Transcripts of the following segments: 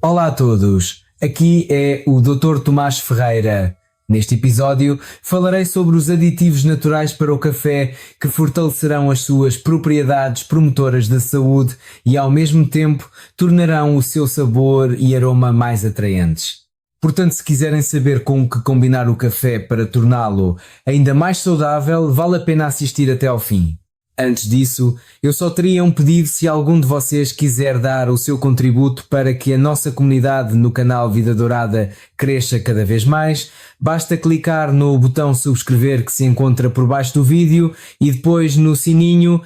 Olá a todos, aqui é o Dr. Tomás Ferreira. Neste episódio falarei sobre os aditivos naturais para o café que fortalecerão as suas propriedades promotoras da saúde e ao mesmo tempo tornarão o seu sabor e aroma mais atraentes. Portanto, se quiserem saber com que combinar o café para torná-lo ainda mais saudável, vale a pena assistir até ao fim. Antes disso, eu só teria um pedido se algum de vocês quiser dar o seu contributo para que a nossa comunidade no canal Vida Dourada cresça cada vez mais. Basta clicar no botão subscrever que se encontra por baixo do vídeo e depois no sininho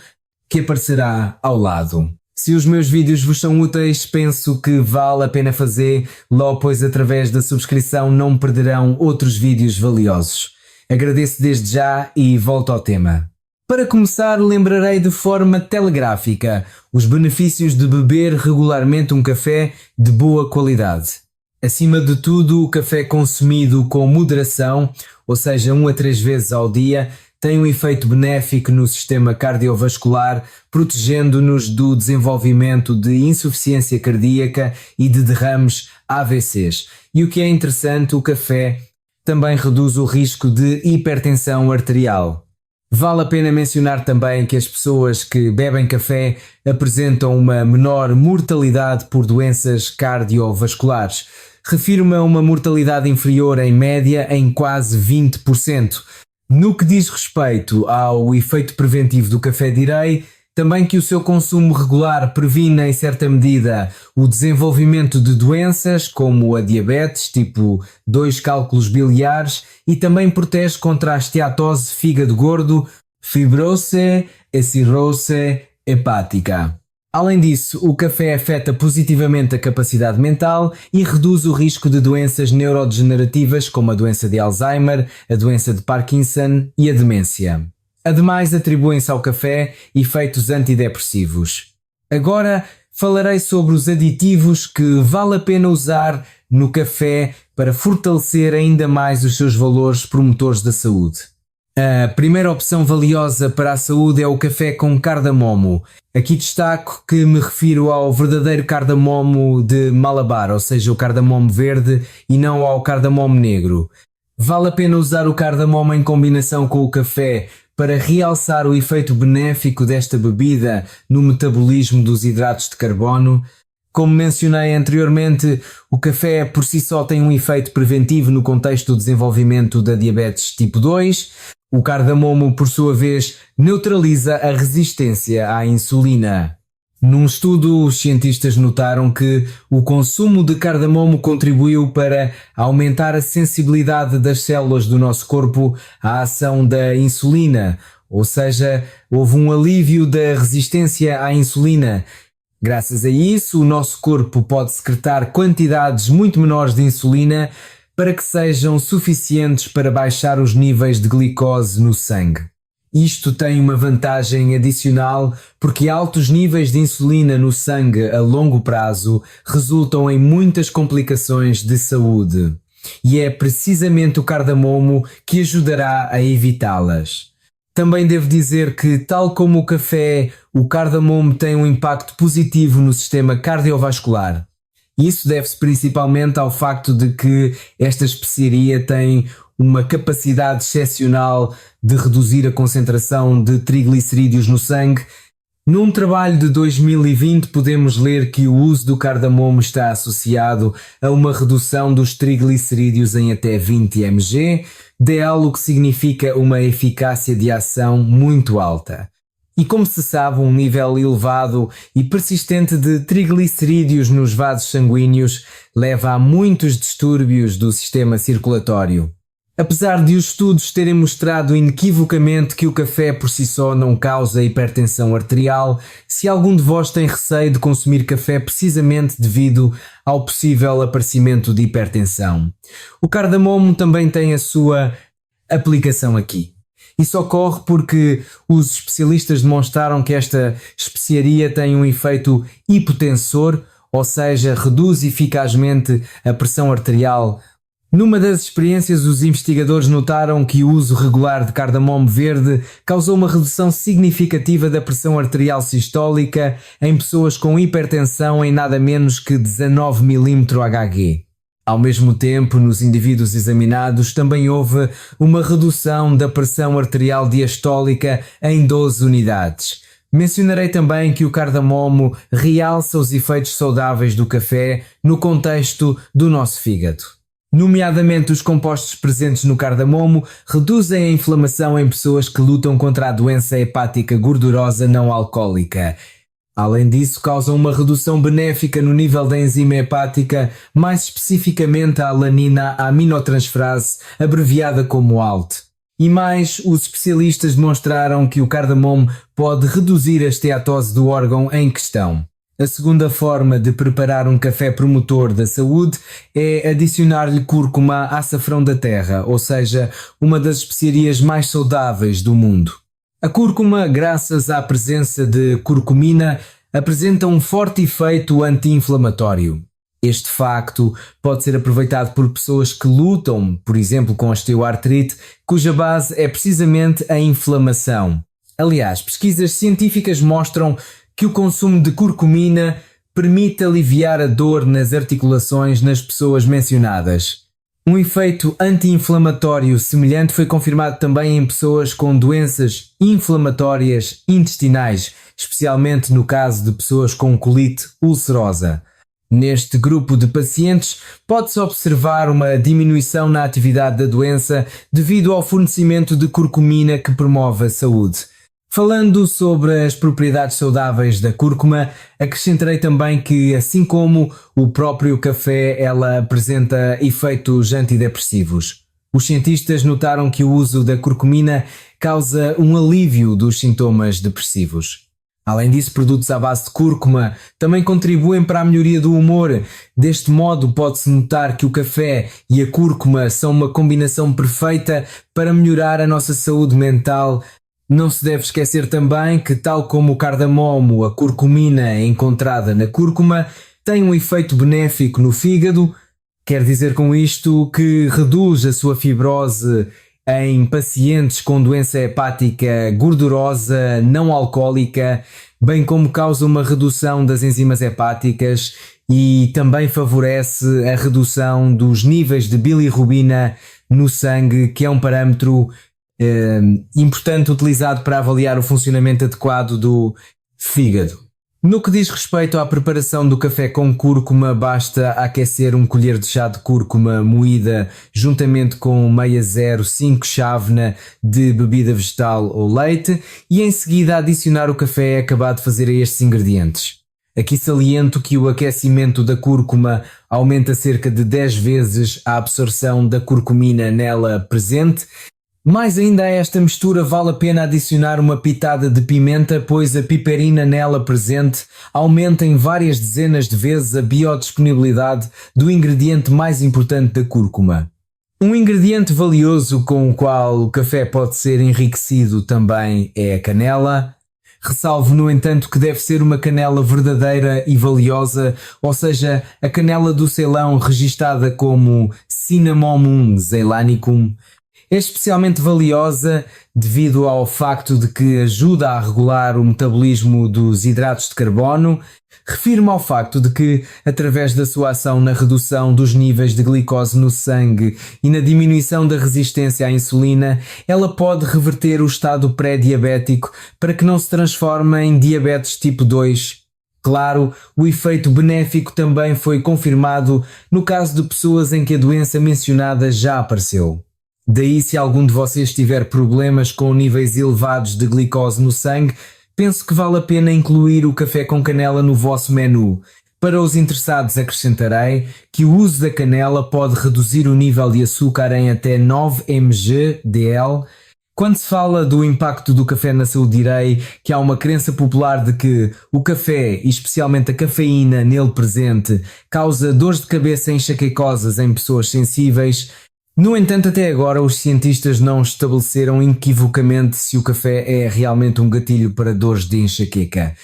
que aparecerá ao lado. Se os meus vídeos vos são úteis, penso que vale a pena fazê-lo, pois através da subscrição não perderão outros vídeos valiosos. Agradeço desde já e volto ao tema. Para começar, lembrarei de forma telegráfica os benefícios de beber regularmente um café de boa qualidade. Acima de tudo, o café consumido com moderação, ou seja, 1 a 3 vezes ao dia, tem um efeito benéfico no sistema cardiovascular, protegendo-nos do desenvolvimento de insuficiência cardíaca e de derrames AVCs. E o que é interessante, o café também reduz o risco de hipertensão arterial. Vale a pena mencionar também que as pessoas que bebem café apresentam uma menor mortalidade por doenças cardiovasculares. Refiro-me a uma mortalidade inferior em média em quase 20%. No que diz respeito ao efeito preventivo do café, direi também que o seu consumo regular previne em certa medida o desenvolvimento de doenças como a diabetes, tipo 2 cálculos biliares, e também protege contra a esteatose, fígado gordo, fibrose e cirrose hepática. Além disso, o café afeta positivamente a capacidade mental e reduz o risco de doenças neurodegenerativas como a doença de Alzheimer, a doença de Parkinson e a demência. Ademais, atribuem-se ao café efeitos antidepressivos. Agora falarei sobre os aditivos que vale a pena usar no café para fortalecer ainda mais os seus valores promotores da saúde. A primeira opção valiosa para a saúde é o café com cardamomo. Aqui destaco que me refiro ao verdadeiro cardamomo de Malabar, ou seja, o cardamomo verde e não ao cardamomo negro. Vale a pena usar o cardamomo em combinação com o café para realçar o efeito benéfico desta bebida no metabolismo dos hidratos de carbono. Como mencionei anteriormente, o café por si só tem um efeito preventivo no contexto do desenvolvimento da diabetes tipo 2. O cardamomo, por sua vez, neutraliza a resistência à insulina. Num estudo, os cientistas notaram que o consumo de cardamomo contribuiu para aumentar a sensibilidade das células do nosso corpo à ação da insulina, ou seja, houve um alívio da resistência à insulina. Graças a isso, o nosso corpo pode secretar quantidades muito menores de insulina para que sejam suficientes para baixar os níveis de glicose no sangue. Isto tem uma vantagem adicional porque altos níveis de insulina no sangue a longo prazo resultam em muitas complicações de saúde. E é precisamente o cardamomo que ajudará a evitá-las. Também devo dizer que, tal como o café, o cardamomo tem um impacto positivo no sistema cardiovascular. Isso deve-se principalmente ao facto de que esta especiaria tem uma capacidade excepcional de reduzir a concentração de triglicerídeos no sangue. Num trabalho de 2020 podemos ler que o uso do cardamomo está associado a uma redução dos triglicerídeos em até 20 mg, DL, o que significa uma eficácia de ação muito alta. E como se sabe, um nível elevado e persistente de triglicerídeos nos vasos sanguíneos leva a muitos distúrbios do sistema circulatório. Apesar de os estudos terem mostrado inequivocamente que o café por si só não causa hipertensão arterial, se algum de vós tem receio de consumir café precisamente devido ao possível aparecimento de hipertensão, o cardamomo também tem a sua aplicação aqui. Isso ocorre porque os especialistas demonstraram que esta especiaria tem um efeito hipotensor, ou seja, reduz eficazmente a pressão arterial Numa das experiências, os investigadores notaram que o uso regular de cardamomo verde causou uma redução significativa da pressão arterial sistólica em pessoas com hipertensão em nada menos que 19 mmHg. Ao mesmo tempo, nos indivíduos examinados também houve uma redução da pressão arterial diastólica em 12 unidades. Mencionarei também que o cardamomo realça os efeitos saudáveis do café no contexto do nosso fígado. Nomeadamente, os compostos presentes no cardamomo reduzem a inflamação em pessoas que lutam contra a doença hepática gordurosa não alcoólica. Além disso, causam uma redução benéfica no nível da enzima hepática, mais especificamente a alanina aminotransferase, abreviada como ALT. E mais, os especialistas demonstraram que o cardamomo pode reduzir a esteatose do órgão em questão. A segunda forma de preparar um café promotor da saúde é adicionar-lhe cúrcuma à açafrão da terra, ou seja, uma das especiarias mais saudáveis do mundo. A cúrcuma, graças à presença de curcumina, apresenta um forte efeito anti-inflamatório. Este facto pode ser aproveitado por pessoas que lutam, por exemplo, com osteoartrite, cuja base é precisamente a inflamação. Aliás, pesquisas científicas mostram que o consumo de curcumina permite aliviar a dor nas articulações nas pessoas mencionadas. Um efeito anti-inflamatório semelhante foi confirmado também em pessoas com doenças inflamatórias intestinais, especialmente no caso de pessoas com colite ulcerosa. Neste grupo de pacientes, pode-se observar uma diminuição na atividade da doença devido ao fornecimento de curcumina que promove a saúde. Falando sobre as propriedades saudáveis da cúrcuma, acrescentarei também que, assim como o próprio café, ela apresenta efeitos antidepressivos. Os cientistas notaram que o uso da curcumina causa um alívio dos sintomas depressivos. Além disso, produtos à base de cúrcuma também contribuem para a melhoria do humor. Deste modo, pode-se notar que o café e a cúrcuma são uma combinação perfeita para melhorar a nossa saúde mental. Não se deve esquecer também que, tal como o cardamomo, a curcumina encontrada na cúrcuma tem um efeito benéfico no fígado. Quer dizer com isto que reduz a sua fibrose em pacientes com doença hepática gordurosa não alcoólica, bem como causa uma redução das enzimas hepáticas e também favorece a redução dos níveis de bilirrubina no sangue, que é um parâmetro importante utilizado para avaliar o funcionamento adequado do fígado. No que diz respeito à preparação do café com cúrcuma, basta aquecer 1 colher de chá de cúrcuma moída juntamente com meia 0,5 chávena de bebida vegetal ou leite e em seguida adicionar o café acabado de fazer a estes ingredientes. Aqui saliento que o aquecimento da cúrcuma aumenta cerca de 10 vezes a absorção da curcumina nela presente. Mais ainda a esta mistura vale a pena adicionar uma pitada de pimenta, pois a piperina nela presente aumenta em várias dezenas de vezes a biodisponibilidade do ingrediente mais importante da cúrcuma. Um ingrediente valioso com o qual o café pode ser enriquecido também é a canela. Ressalvo, no entanto, que deve ser uma canela verdadeira e valiosa, ou seja, a canela do Ceilão registada como Cinnamomum zeylanicum. É especialmente valiosa devido ao facto de que ajuda a regular o metabolismo dos hidratos de carbono. Refiro-me ao facto de que, através da sua ação na redução dos níveis de glicose no sangue e na diminuição da resistência à insulina, ela pode reverter o estado pré-diabético para que não se transforme em diabetes tipo 2. Claro, o efeito benéfico também foi confirmado no caso de pessoas em que a doença mencionada já apareceu. Daí, se algum de vocês tiver problemas com níveis elevados de glicose no sangue, penso que vale a pena incluir o café com canela no vosso menu. Para os interessados, acrescentarei que o uso da canela pode reduzir o nível de açúcar em até 9 mg/dl. Quando se fala do impacto do café na saúde, direi que há uma crença popular de que o café, e especialmente a cafeína nele presente, causa dores de cabeça enxaquecosas em pessoas sensíveis. No entanto, até agora os cientistas não estabeleceram inequivocamente se o café é realmente um gatilho para dores de enxaqueca.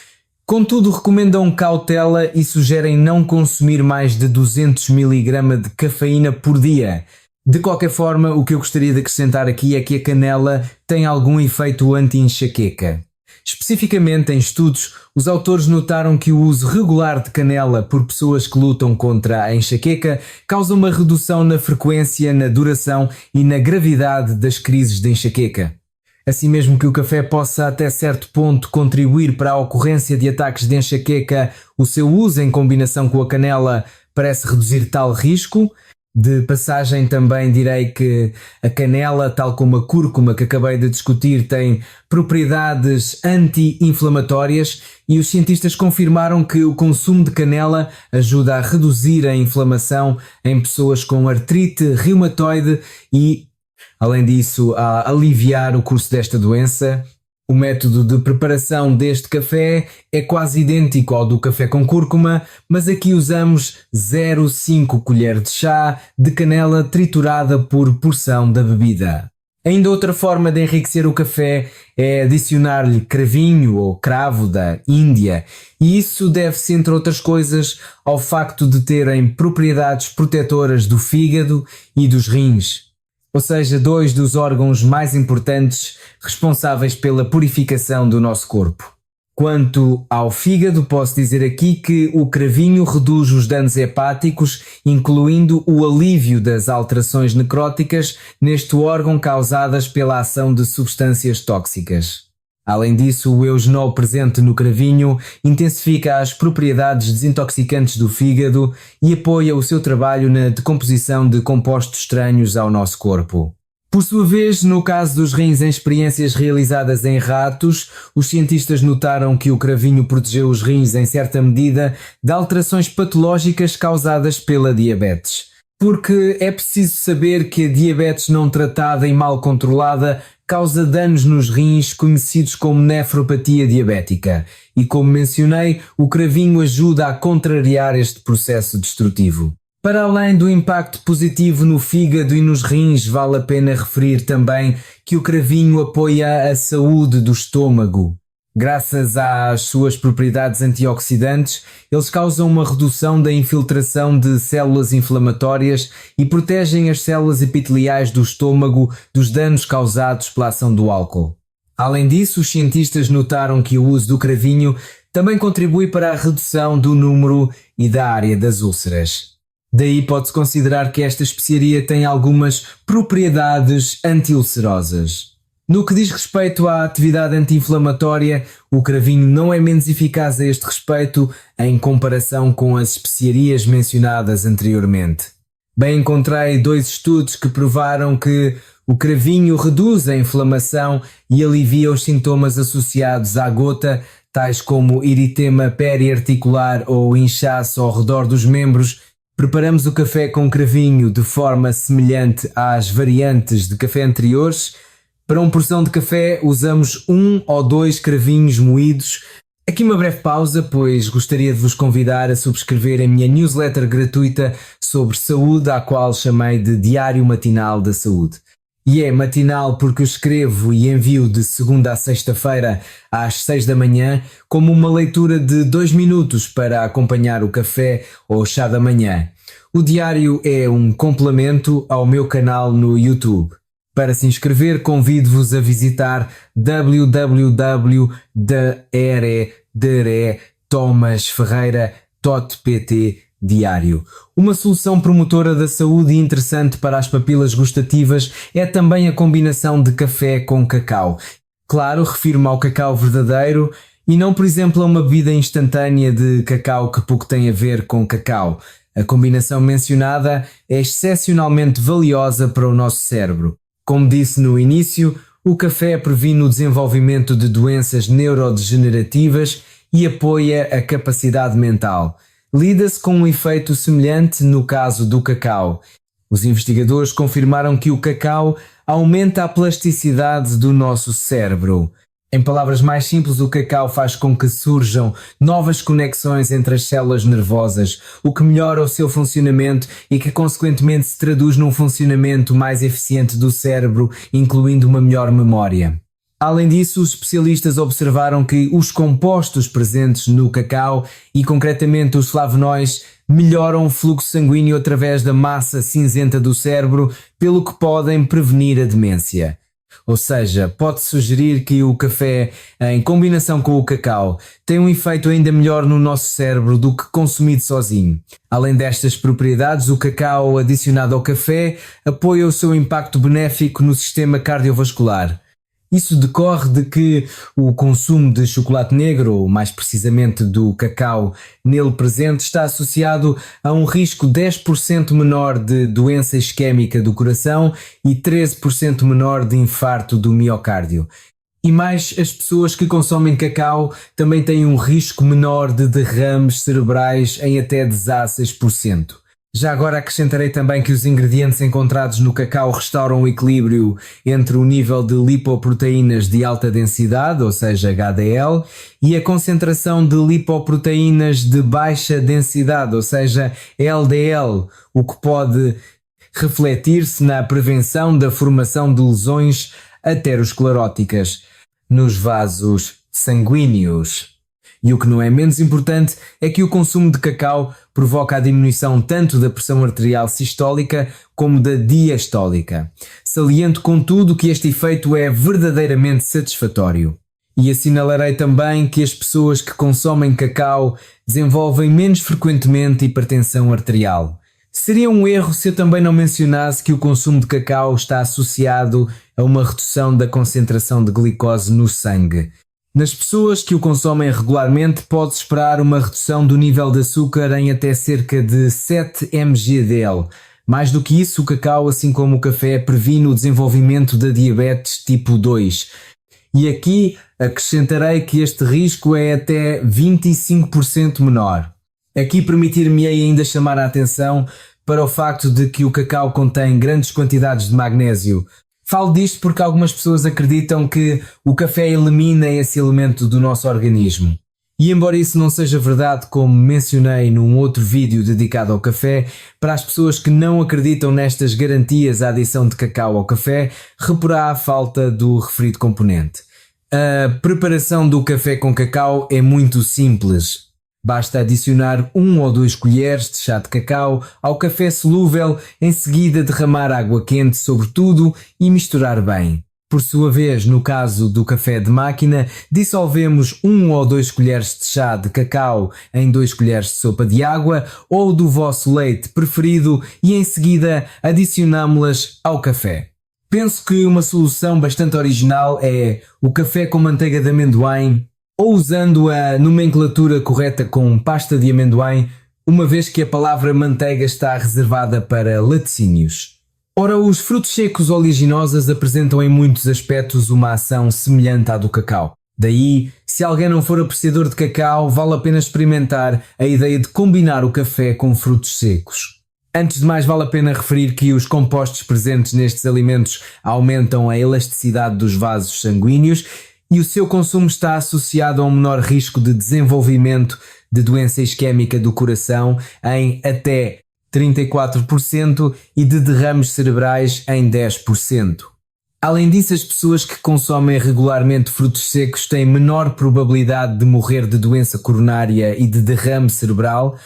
Contudo, recomendam cautela e sugerem não consumir mais de 200 mg de cafeína por dia. De qualquer forma, o que eu gostaria de acrescentar aqui é que a canela tem algum efeito anti-enxaqueca. Especificamente em estudos, os autores notaram que o uso regular de canela por pessoas que lutam contra a enxaqueca causa uma redução na frequência, na duração e na gravidade das crises de enxaqueca. Assim mesmo que o café possa até certo ponto contribuir para a ocorrência de ataques de enxaqueca, o seu uso em combinação com a canela parece reduzir tal risco. De passagem também direi que a canela, tal como a cúrcuma que acabei de discutir, tem propriedades anti-inflamatórias e os cientistas confirmaram que o consumo de canela ajuda a reduzir a inflamação em pessoas com artrite reumatoide e, além disso, a aliviar o curso desta doença. O método de preparação deste café é quase idêntico ao do café com cúrcuma, mas aqui usamos 0,5 colher de chá de canela triturada por porção da bebida. Ainda outra forma de enriquecer o café é adicionar-lhe cravinho ou cravo da Índia, e isso deve-se, entre outras coisas, ao facto de terem propriedades protetoras do fígado e dos rins. Ou seja, dois dos órgãos mais importantes responsáveis pela purificação do nosso corpo. Quanto ao fígado, posso dizer aqui que o cravinho reduz os danos hepáticos, incluindo o alívio das alterações necróticas neste órgão causadas pela ação de substâncias tóxicas. Além disso, o eugenol presente no cravinho intensifica as propriedades desintoxicantes do fígado e apoia o seu trabalho na decomposição de compostos estranhos ao nosso corpo. Por sua vez, no caso dos rins em experiências realizadas em ratos, os cientistas notaram que o cravinho protegeu os rins em certa medida de alterações patológicas causadas pela diabetes. Porque é preciso saber que a diabetes não tratada e mal controlada causa danos nos rins conhecidos como nefropatia diabética e, como mencionei, o cravinho ajuda a contrariar este processo destrutivo. Para além do impacto positivo no fígado e nos rins, vale a pena referir também que o cravinho apoia a saúde do estômago. Graças às suas propriedades antioxidantes, eles causam uma redução da infiltração de células inflamatórias e protegem as células epiteliais do estômago dos danos causados pela ação do álcool. Além disso, os cientistas notaram que o uso do cravinho também contribui para a redução do número e da área das úlceras. Daí pode-se considerar que esta especiaria tem algumas propriedades anti-ulcerosas. No que diz respeito à atividade anti-inflamatória, o cravinho não é menos eficaz a este respeito em comparação com as especiarias mencionadas anteriormente. Bem, encontrei 2 estudos que provaram que o cravinho reduz a inflamação e alivia os sintomas associados à gota, tais como eritema periarticular ou inchaço ao redor dos membros. Preparamos o café com cravinho de forma semelhante às variantes de café anteriores. Para uma porção de café usamos 1 ou 2 cravinhos moídos. Aqui uma breve pausa, pois gostaria de vos convidar a subscrever a minha newsletter gratuita sobre saúde, à qual chamei de Diário Matinal da Saúde. E é matinal porque eu escrevo e envio de segunda a sexta-feira às 6 da manhã, como uma leitura de 2 minutos para acompanhar o café ou chá da manhã. O diário é um complemento ao meu canal no YouTube. Para se inscrever, convido-vos a visitar www.tomasferreira.pt diário. Uma solução promotora da saúde e interessante para as papilas gustativas é também a combinação de café com cacau. Claro, refiro-me ao cacau verdadeiro e não, por exemplo, a uma bebida instantânea de cacau que pouco tem a ver com cacau. A combinação mencionada é excepcionalmente valiosa para o nosso cérebro. Como disse no início, o café previne o desenvolvimento de doenças neurodegenerativas e apoia a capacidade mental. Lida-se com um efeito semelhante no caso do cacau. Os investigadores confirmaram que o cacau aumenta a plasticidade do nosso cérebro. Em palavras mais simples, o cacau faz com que surjam novas conexões entre as células nervosas, o que melhora o seu funcionamento e que consequentemente se traduz num funcionamento mais eficiente do cérebro, incluindo uma melhor memória. Além disso, os especialistas observaram que os compostos presentes no cacau, e concretamente os flavonoides, melhoram o fluxo sanguíneo através da massa cinzenta do cérebro, pelo que podem prevenir a demência. Ou seja, pode-se sugerir que o café, em combinação com o cacau, tem um efeito ainda melhor no nosso cérebro do que consumido sozinho. Além destas propriedades, o cacau adicionado ao café apoia o seu impacto benéfico no sistema cardiovascular. Isso decorre de que o consumo de chocolate negro, ou mais precisamente do cacau nele presente, está associado a um risco 10% menor de doença isquémica do coração e 13% menor de infarto do miocárdio. E mais, as pessoas que consomem cacau também têm um risco menor de derrames cerebrais em até 16%. Já agora acrescentarei também que os ingredientes encontrados no cacau restauram o equilíbrio entre o nível de lipoproteínas de alta densidade, ou seja, HDL, e a concentração de lipoproteínas de baixa densidade, ou seja, LDL, o que pode refletir-se na prevenção da formação de lesões ateroscleróticas nos vasos sanguíneos. E o que não é menos importante é que o consumo de cacau provoca a diminuição tanto da pressão arterial sistólica como da diastólica. Saliento, contudo, que este efeito é verdadeiramente satisfatório. E assinalarei também que as pessoas que consomem cacau desenvolvem menos frequentemente hipertensão arterial. Seria um erro se eu também não mencionasse que o consumo de cacau está associado a uma redução da concentração de glicose no sangue. Nas pessoas que o consomem regularmente, pode-se esperar uma redução do nível de açúcar em até cerca de 7 mg/dl. Mais do que isso, o cacau, assim como o café, previne o desenvolvimento da diabetes tipo 2. E aqui acrescentarei que este risco é até 25% menor. Aqui permitir-me-ei ainda chamar a atenção para o facto de que o cacau contém grandes quantidades de magnésio. Falo disto porque algumas pessoas acreditam que o café elimina esse elemento do nosso organismo. E embora isso não seja verdade, como mencionei num outro vídeo dedicado ao café, para as pessoas que não acreditam nestas garantias à adição de cacau ao café, reporá a falta do referido componente. A preparação do café com cacau é muito simples. Basta adicionar 1 ou 2 colheres de chá de cacau ao café solúvel, em seguida derramar água quente sobre tudo e misturar bem. Por sua vez, no caso do café de máquina, dissolvemos 1 ou 2 colheres de chá de cacau em 2 colheres de sopa de água ou do vosso leite preferido e em seguida adicionamos-las ao café. Penso que uma solução bastante original é o café com manteiga de amendoim, ou usando a nomenclatura correta com pasta de amendoim, uma vez que a palavra manteiga está reservada para laticínios. Ora, os frutos secos oleaginosas apresentam em muitos aspectos uma ação semelhante à do cacau. Daí, se alguém não for apreciador de cacau, vale a pena experimentar a ideia de combinar o café com frutos secos. Antes de mais, vale a pena referir que os compostos presentes nestes alimentos aumentam a elasticidade dos vasos sanguíneos e o seu consumo está associado a um menor risco de desenvolvimento de doença isquémica do coração em até 34% e de derrames cerebrais em 10%. Além disso, as pessoas que consomem regularmente frutos secos têm menor probabilidade de morrer de doença coronária e de derrame cerebral.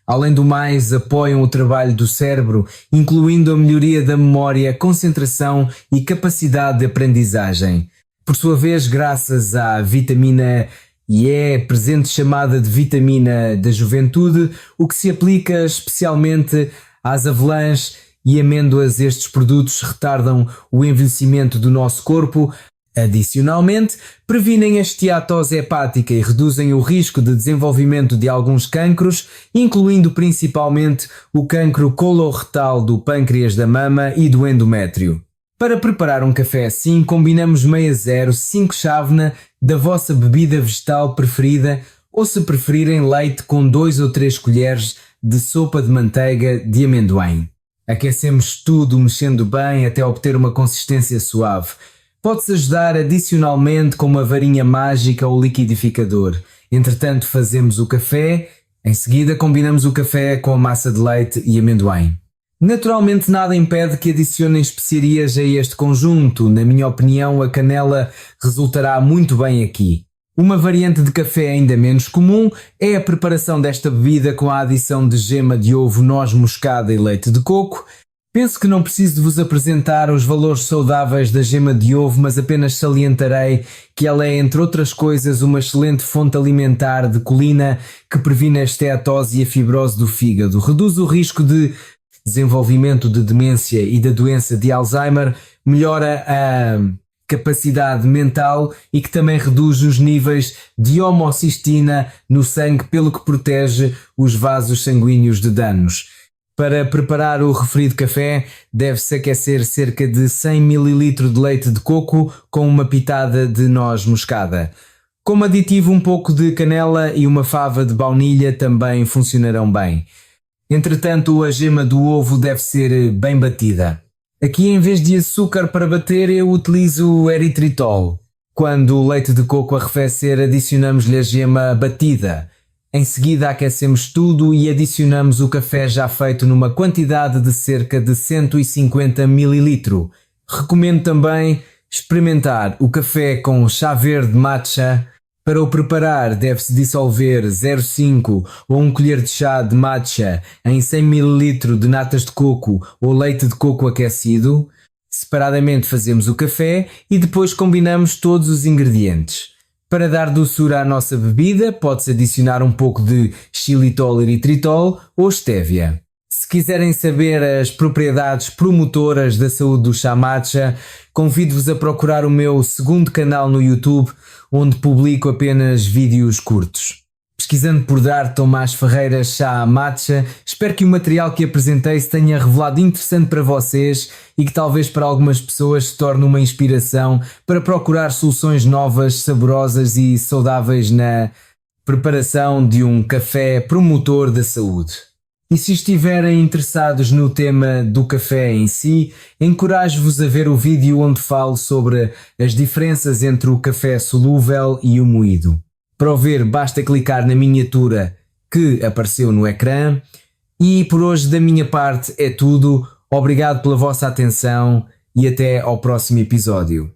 Além do mais, apoiam o trabalho do cérebro, incluindo a melhoria da memória, concentração e capacidade de aprendizagem. Por sua vez, graças à vitamina E, presente chamada de vitamina da juventude, o que se aplica especialmente às avelãs e amêndoas, estes produtos retardam o envelhecimento do nosso corpo. Adicionalmente, previnem a esteatose hepática e reduzem o risco de desenvolvimento de alguns cancros, incluindo principalmente o cancro coloretal do pâncreas da mama e do endométrio. Para preparar um café assim, combinamos meia zero, 5 chávena da vossa bebida vegetal preferida ou, se preferirem, leite com 2 ou 3 colheres de sopa de manteiga de amendoim. Aquecemos tudo mexendo bem até obter uma consistência suave. Pode-se ajudar adicionalmente com uma varinha mágica ou liquidificador. Entretanto, fazemos o café, em seguida combinamos o café com a massa de leite e amendoim. Naturalmente, nada impede que adicionem especiarias a este conjunto. Na minha opinião, a canela resultará muito bem aqui. Uma variante de café ainda menos comum é a preparação desta bebida com a adição de gema de ovo, noz moscada e leite de coco. Penso que não preciso de vos apresentar os valores saudáveis da gema de ovo, mas apenas salientarei que ela é, entre outras coisas, uma excelente fonte alimentar de colina que previne a esteatose e a fibrose do fígado, reduz o risco de desenvolvimento de demência e da doença de Alzheimer, melhora a capacidade mental e que também reduz os níveis de homocistina no sangue, pelo que protege os vasos sanguíneos de danos. Para preparar o referido café, deve-se aquecer cerca de 100 ml de leite de coco com uma pitada de noz moscada. Como aditivo, um pouco de canela e uma fava de baunilha também funcionarão bem. Entretanto, a gema do ovo deve ser bem batida. Aqui, em vez de açúcar para bater, eu utilizo eritritol. Quando o leite de coco arrefecer, adicionamos-lhe a gema batida. Em seguida, aquecemos tudo e adicionamos o café já feito numa quantidade de cerca de 150 ml. Recomendo também experimentar o café com chá verde matcha. Para o preparar, deve-se dissolver 0,5 ou 1 colher de chá de matcha em 100 ml de natas de coco ou leite de coco aquecido. Separadamente fazemos o café e depois combinamos todos os ingredientes. Para dar doçura à nossa bebida, pode-se adicionar um pouco de xilitol, eritritol ou estévia. Se quiserem saber as propriedades promotoras da saúde do chá matcha, convido-vos a procurar o meu segundo canal no YouTube, onde publico apenas vídeos curtos. Pesquisando por dar Tomás Ferreira Chá Matcha, espero que o material que apresentei se tenha revelado interessante para vocês e que talvez para algumas pessoas se torne uma inspiração para procurar soluções novas, saborosas e saudáveis na preparação de um café promotor da saúde. E se estiverem interessados no tema do café em si, encorajo-vos a ver o vídeo onde falo sobre as diferenças entre o café solúvel e o moído. Para o ver, basta clicar na miniatura que apareceu no ecrã. E por hoje, da minha parte, é tudo. Obrigado pela vossa atenção e até ao próximo episódio.